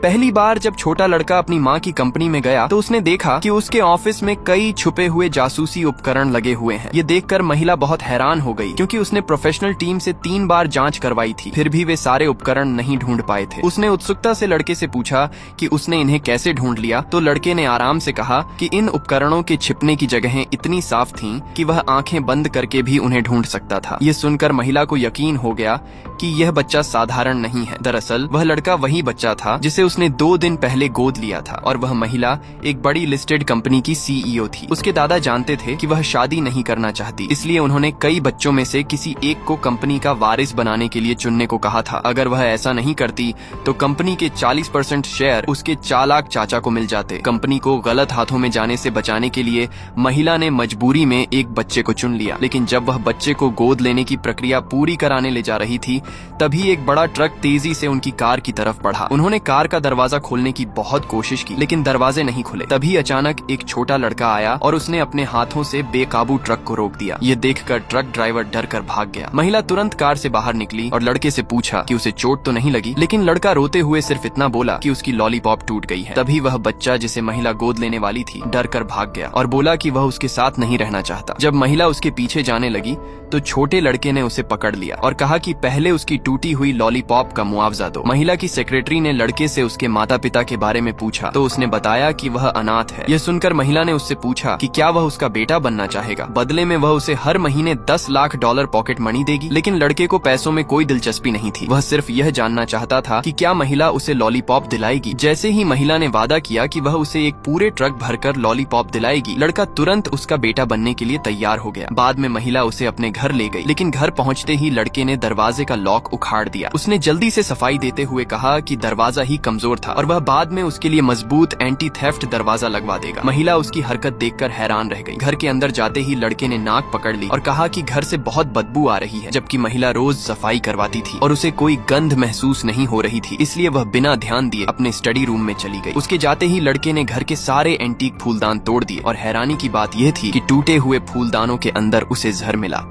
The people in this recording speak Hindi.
पहली बार जब छोटा लड़का अपनी माँ की कंपनी में गया तो उसने देखा कि उसके ऑफिस में कई छुपे हुए जासूसी उपकरण लगे हुए हैं। ये देखकर महिला बहुत हैरान हो गई, क्योंकि उसने प्रोफेशनल टीम से 3 बार जांच करवाई थी, फिर भी वे सारे उपकरण नहीं ढूंढ पाए थे। उसने उत्सुकता से लड़के से पूछा कि उसने इन्हें कैसे ढूंढ लिया, तो लड़के ने आराम से कहा कि इन उपकरणों के छिपने की जगहें इतनी साफ थीं कि वह आंखें बंद करके भी उन्हें ढूंढ सकता था। ये सुनकर महिला को यकीन हो गया कि यह बच्चा साधारण नहीं है। दरअसल वह लड़का वही बच्चा था जिसे उसने 2 दिन पहले गोद लिया था, और वह महिला एक बड़ी लिस्टेड कंपनी की सीईओ थी। उसके दादा जानते थे कि वह शादी नहीं करना चाहती, इसलिए उन्होंने कई बच्चों में से किसी एक को कंपनी का वारिस बनाने के लिए चुनने को कहा था। अगर वह ऐसा नहीं करती तो कंपनी के 40% शेयर उसके चालाक चाचा को मिल जाते। कंपनी को गलत हाथों में जाने से बचाने के लिए महिला ने मजबूरी में एक बच्चे को चुन लिया। लेकिन जब वह बच्चे को गोद लेने की प्रक्रिया पूरी कराने ले जा रही थी, तभी एक बड़ा ट्रक तेजी से उनकी कार की तरफ बढ़ा। उन्होंने कार का दरवाजा खोलने की बहुत कोशिश की, लेकिन दरवाजे नहीं खुले। तभी अचानक एक छोटा लड़का आया और उसने अपने हाथों से बेकाबू ट्रक को रोक दिया। ये देखकर ट्रक ड्राइवर डर कर भाग गया। महिला तुरंत कार से बाहर निकली और लड़के से पूछा कि उसे चोट तो नहीं लगी, लेकिन लड़का रोते हुए सिर्फ इतना बोला कि उसकी लॉलीपॉप टूट गई है। तभी वह बच्चा जिसे महिला गोद लेने वाली थी डर कर भाग गया और बोला कि वह उसके साथ नहीं रहना चाहता। जब महिला उसके पीछे जाने लगी तो छोटे लड़के ने उसे पकड़ लिया और कहा कि पहले उसकी टूटी हुई लॉलीपॉप का मुआवजा दो। महिला की सेक्रेटरी ने लड़के से उसके माता पिता के बारे में पूछा तो उसने बताया कि वह अनाथ है। यह सुनकर महिला ने उससे पूछा कि क्या वह उसका बेटा बनना चाहेगा। बदले में वह उसे हर महीने $10 लाख पॉकेट मनी देगी। लेकिन लड़के को पैसों में कोई दिलचस्पी नहीं थी। वह सिर्फ यह जानना चाहता था कि क्या महिला उसे लॉलीपॉप दिलाएगी। जैसे ही महिला ने वादा किया कि वह उसे एक पूरे ट्रक भरकर लॉलीपॉप दिलाएगी, लड़का तुरंत उसका बेटा बनने के लिए तैयार हो गया। बाद में महिला उसे अपने घर ले गई, लेकिन घर पहुंचते ही लड़के ने दरवाजे का लॉक उखाड़ दिया। उसने जल्दी से सफाई देते हुए कहा कि दरवाजा ही कमजोर था और वह बाद में उसके लिए मजबूत एंटी थेफ्ट दरवाजा लगवा देगा। महिला उसकी हरकत देखकर हैरान रह गई। घर के अंदर जाते ही लड़के ने नाक पकड़ ली और कहा कि घर से बहुत बदबू आ रही है, जबकि महिला रोज सफाई करवाती थी और उसे कोई गंध महसूस नहीं हो रही थी। इसलिए वह बिना ध्यान दिए अपने स्टडी रूम में चली गई। उसके जाते ही लड़के ने घर के सारे एंटीक फूलदान तोड़ दिए और हैरानी की बात यह थी कि टूटे हुए फूलदानों के अंदर उसे जहर मिला।